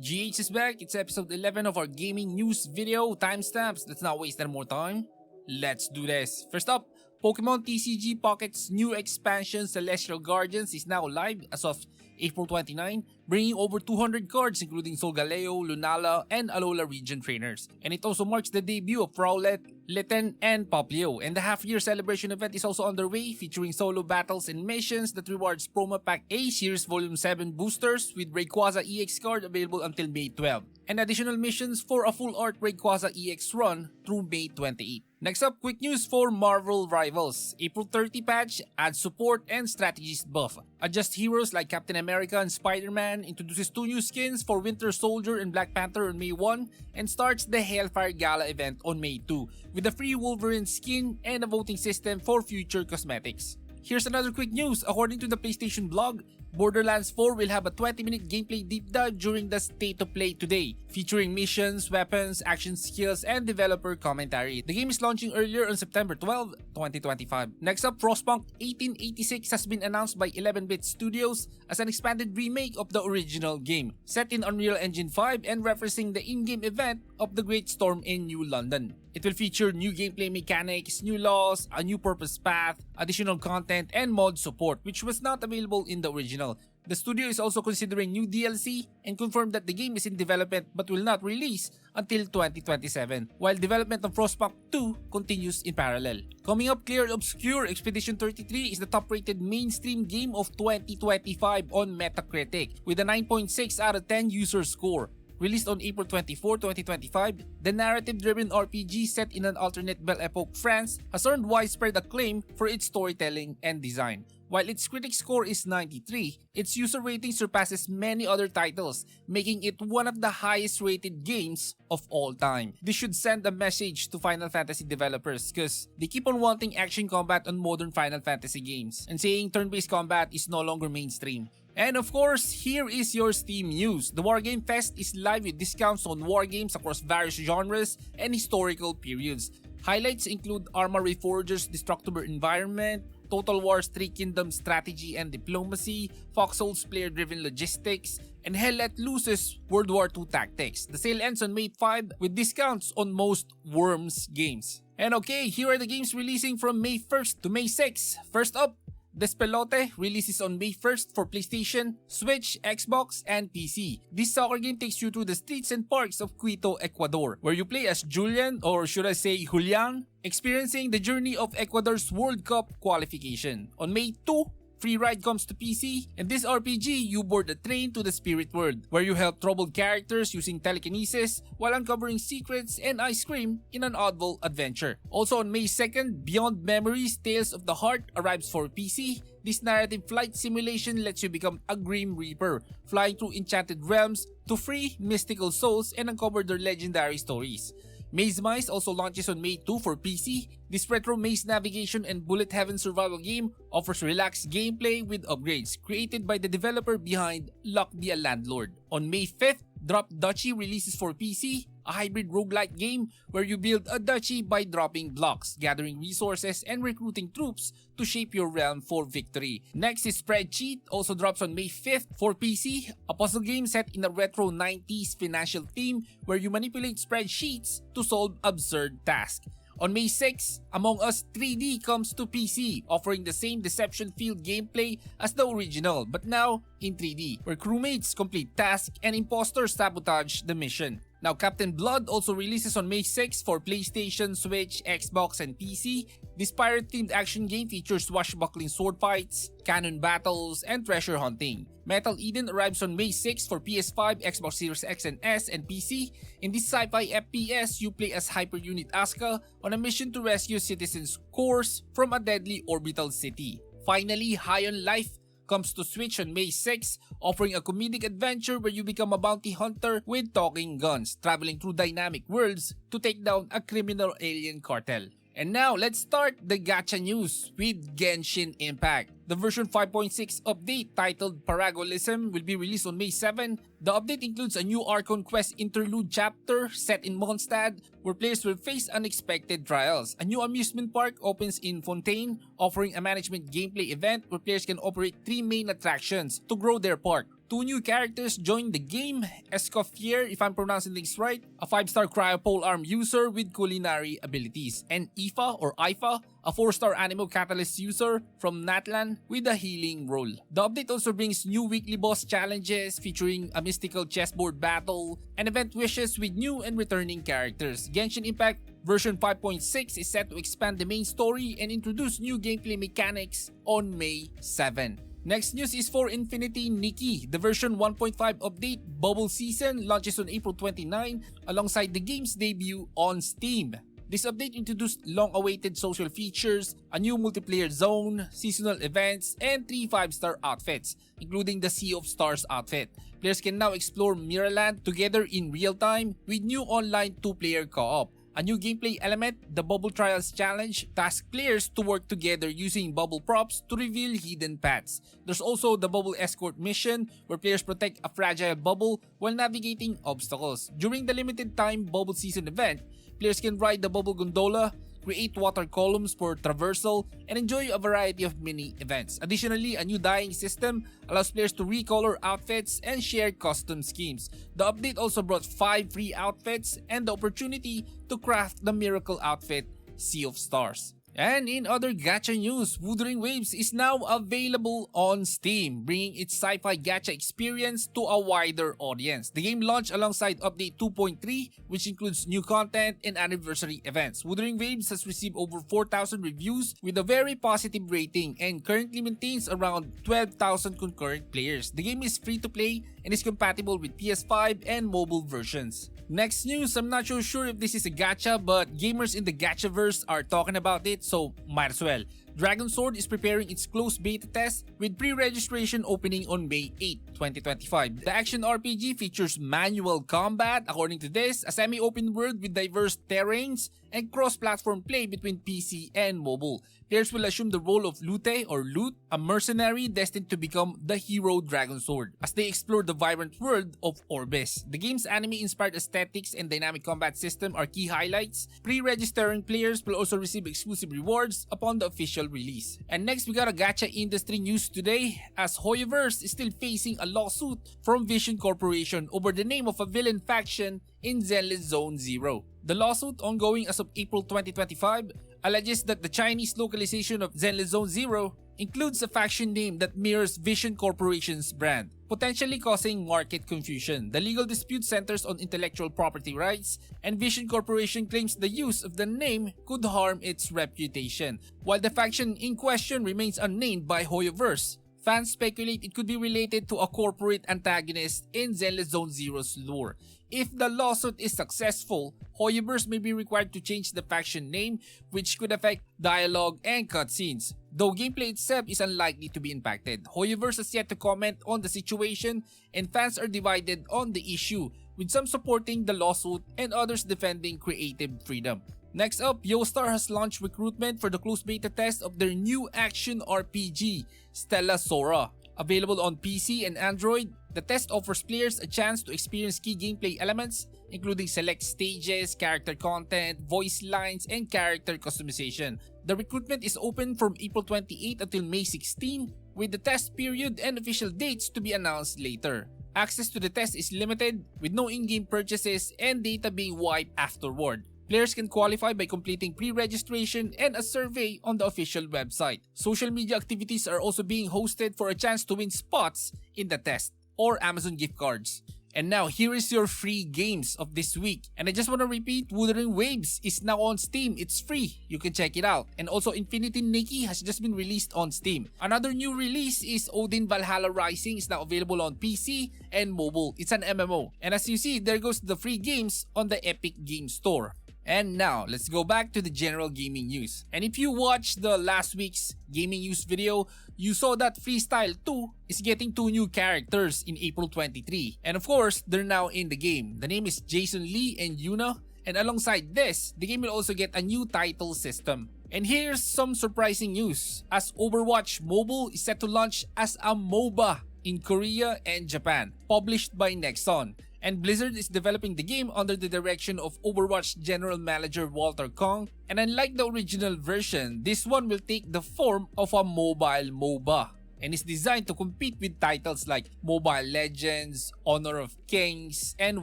GH is back. It's episode 11 of our gaming news video. Timestamps. Let's not waste any more time. Let's do this. First up, Pokemon TCG Pocket's new expansion Celestial Guardians is now live as of April 29, bringing over 200 cards including Solgaleo, Lunala, and Alola region trainers. And it also marks the debut of Rowlet, Litten, and Popplio. And the half-year celebration event is also underway, featuring solo battles and missions that rewards Promo Pack A Series Volume 7 boosters with Rayquaza EX card available until May 12, and additional missions for a full art Rayquaza EX run through May 28. Next up, quick news for Marvel Rivals. April 30 patch adds support and strategist buff. Adjust heroes like Captain America and Spider-Man, introduces 2 new skins for Winter Soldier and Black Panther on May 1, and starts the Hellfire Gala event on May 2 with a free Wolverine skin and a voting system for future cosmetics. Here's another quick news. According to the PlayStation blog, Borderlands 4 will have a 20-minute gameplay deep dive during the State of Play today, featuring missions, weapons, action skills, and developer commentary. The game is launching earlier on September 12, 2025. Next up, Frostpunk 1886 has been announced by 11-Bit Studios as an expanded remake of the original game, set in Unreal Engine 5 and referencing the in-game event of the Great Storm in New London. It will feature new gameplay mechanics, new laws, a new purpose path, additional content, and mod support, which was not available in the original. The studio is also considering new DLC and confirmed that the game is in development but will not release until 2027, while development of Frostpunk 2 continues in parallel. Coming up, Clair Obscur Expedition 33 is the top-rated mainstream game of 2025 on Metacritic, with a 9.6 out of 10 user score. Released on April 24, 2025, the narrative-driven RPG set in an alternate Belle Epoque France has earned widespread acclaim for its storytelling and design. While its critic score is 93, its user rating surpasses many other titles, making it one of the highest-rated games of all time. This should send a message to Final Fantasy developers, cause they keep on wanting action combat on modern Final Fantasy games, and saying turn-based combat is no longer mainstream. And of course, here is your Steam news. The Wargame Fest is live with discounts on wargames across various genres and historical periods. Highlights include Arma Reforger's Destructible Environment, Total War's Three Kingdoms Strategy and Diplomacy, Foxhole's Player-Driven Logistics, and Hell Let Loose's World War II Tactics. The sale ends on May 5 with discounts on most Worms games. And okay, here are the games releasing from May 1st to May 6th. First up, Despelote releases on May 1st for PlayStation, Switch, Xbox, and PC. This soccer game takes you through the streets and parks of Quito, Ecuador, where you play as Julian, or should I say Julian, experiencing the journey of Ecuador's World Cup qualification. On May 2, Free Ride comes to PC. In this RPG, you board a train to the spirit world, where you help troubled characters using telekinesis while uncovering secrets and ice cream in an oddball adventure. Also on May 2nd, Beyond Memories Tales of the Heart arrives for PC. This narrative flight simulation lets you become a Grim Reaper, flying through enchanted realms to free mystical souls and uncover their legendary stories. Maze Mice also launches on May 2 for PC. This retro maze navigation and bullet heaven survival game offers relaxed gameplay with upgrades created by the developer behind Luck Be a Landlord. On May 5th, Drop Duchy releases for PC, a hybrid roguelike game where you build a duchy by dropping blocks, gathering resources, and recruiting troops to shape your realm for victory. Next is Spreadsheet, also drops on May 5th for PC, a puzzle game set in a retro 90s financial theme where you manipulate spreadsheets to solve absurd tasks. On May 6, Among Us 3D comes to PC, offering the same deception-filled gameplay as the original, but now in 3D, where crewmates complete tasks and imposters sabotage the mission. Now, Captain Blood also releases on May 6 for PlayStation, Switch, Xbox, and PC. This pirate-themed action game features swashbuckling sword fights, cannon battles, and treasure hunting. Metal Eden arrives on May 6 for PS5, Xbox Series X and S, and PC. In this sci-fi FPS, you play as Hyper Unit Asuka on a mission to rescue citizens' cores from a deadly orbital city. Finally, High on Life comes to Switch on May 6, offering a comedic adventure where you become a bounty hunter with talking guns, traveling through dynamic worlds to take down a criminal alien cartel. And now, let's start the Gacha news with Genshin Impact. The version 5.6 update titled Paragolism will be released on May 7. The update includes a new Archon Quest interlude chapter set in Mondstadt where players will face unexpected trials. A new amusement park opens in Fontaine, offering a management gameplay event where players can operate 3 main attractions to grow their park. Two new characters joined the game, Escoffier, if I'm pronouncing things right, a 5-star cryo polearm user with culinary abilities, and Ifa or Ifa, a 4-star Animo Catalyst user from Natlan with a healing role. The update also brings new weekly boss challenges featuring a mystical chessboard battle and event wishes with new and returning characters. Genshin Impact version 5.6 is set to expand the main story and introduce new gameplay mechanics on May 7. Next news is for Infinity Nikki. The version 1.5 update Bubble Season launches on April 29 alongside the game's debut on Steam. This update introduced long-awaited social features, a new multiplayer zone, seasonal events, and 3 5-star outfits, including the Sea of Stars outfit. Players can now explore Miraland together in real time with new online 2-player co-op. A new gameplay element, the Bubble Trials Challenge, tasks players to work together using bubble props to reveal hidden paths. There's also the Bubble Escort mission, where players protect a fragile bubble while navigating obstacles. During the limited time Bubble Season event, players can ride the Bubble Gondola, create water columns for traversal, and enjoy a variety of mini events. Additionally, a new dyeing system allows players to recolor outfits and share custom schemes. The update also brought 5 free outfits and the opportunity to craft the miracle outfit, Sea of Stars. And in other gacha news, Wuthering Waves is now available on Steam, bringing its sci-fi gacha experience to a wider audience. The game launched alongside Update 2.3, which includes new content and anniversary events. Wuthering Waves has received over 4,000 reviews with a very positive rating and currently maintains around 12,000 concurrent players. The game is free to play and is compatible with PS5 and mobile versions. Next news, I'm not so sure if this is a gacha, but gamers in the gachaverse are talking about it, so might as well. Dragon Sword is preparing its closed beta test with pre-registration opening on May 8, 2025. The action RPG features manual combat, according to this, a semi-open world with diverse terrains, and cross-platform play between PC and mobile. Players will assume the role of Lute or Lute, a mercenary destined to become the hero Dragon Sword, as they explore the vibrant world of Orbis. The game's anime-inspired aesthetics and dynamic combat system are key highlights. Pre-registering players will also receive exclusive rewards upon the official release. And next, we got a gacha industry news today, as Hoyoverse is still facing a lawsuit from Vision Corporation over the name of a villain faction in Zenless Zone Zero. The lawsuit, ongoing as of April 2025, alleges that the Chinese localization of Zenless Zone Zero includes a faction name that mirrors Vision Corporation's brand, potentially causing market confusion. The legal dispute centers on intellectual property rights, and Vision Corporation claims the use of the name could harm its reputation. While the faction in question remains unnamed by Hoyoverse, fans speculate it could be related to a corporate antagonist in Zenless Zone Zero's lore. If the lawsuit is successful, Hoyoverse may be required to change the faction name, which could affect dialogue and cutscenes, though gameplay itself is unlikely to be impacted. Hoyoverse has yet to comment on the situation, and fans are divided on the issue, with some supporting the lawsuit and others defending creative freedom. Next up, Yoastar has launched recruitment for the closed beta test of their new action RPG, Stella Sora. Available on PC and Android, the test offers players a chance to experience key gameplay elements, including select stages, character content, voice lines, and character customization. The recruitment is open from April 28 until May 16, with the test period and official dates to be announced later. Access to the test is limited, with no in-game purchases and data being wiped afterward. Players can qualify by completing pre-registration and a survey on the official website. Social media activities are also being hosted for a chance to win spots in the test or Amazon gift cards. And now, here is your free games of this week. And I just want to repeat, Wuthering Waves is now on Steam. It's free. You can check it out. And also, Infinity Nikki has just been released on Steam. Another new release is Odin Valhalla Rising is now available on PC and mobile. It's an MMO. And as you see, there goes the free games on the Epic Game Store. And now, let's go back to the general gaming news. And if you watched the last week's gaming news video, you saw that Freestyle 2 is getting 2 new characters in April 23. And of course, they're now in the game. The name is Jason Lee and Yuna. And alongside this, the game will also get a new title system. And here's some surprising news, as Overwatch Mobile is set to launch as a MOBA in Korea and Japan, published by Nexon. And Blizzard is developing the game under the direction of Overwatch General Manager Walter Kong. And unlike the original version, this one will take the form of a mobile MOBA. and is designed to compete with titles like Mobile Legends, Honor of Kings, and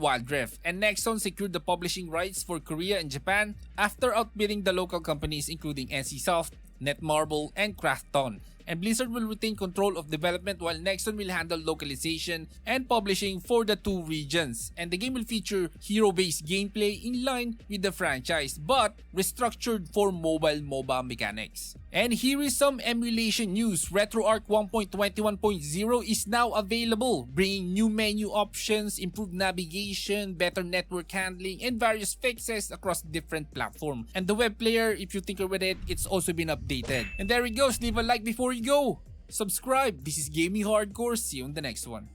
Wild Rift. And Nexon secured the publishing rights for Korea and Japan after outbidding the local companies including NCSoft, Netmarble, and Krafton. And Blizzard will retain control of development while Nexon will handle localization and publishing for the two regions. And the game will feature hero-based gameplay in line with the franchise but restructured for mobile MOBA mechanics. And here is some emulation news. RetroArch 1.21.0 is now available, bringing new menu options, improved navigation, better network handling, and various fixes across different platforms. And the web player, if you tinker with it, it's also been updated. And there it goes. Leave a like before you go. Subscribe. This is Gaming Hardcore. See you in the next one.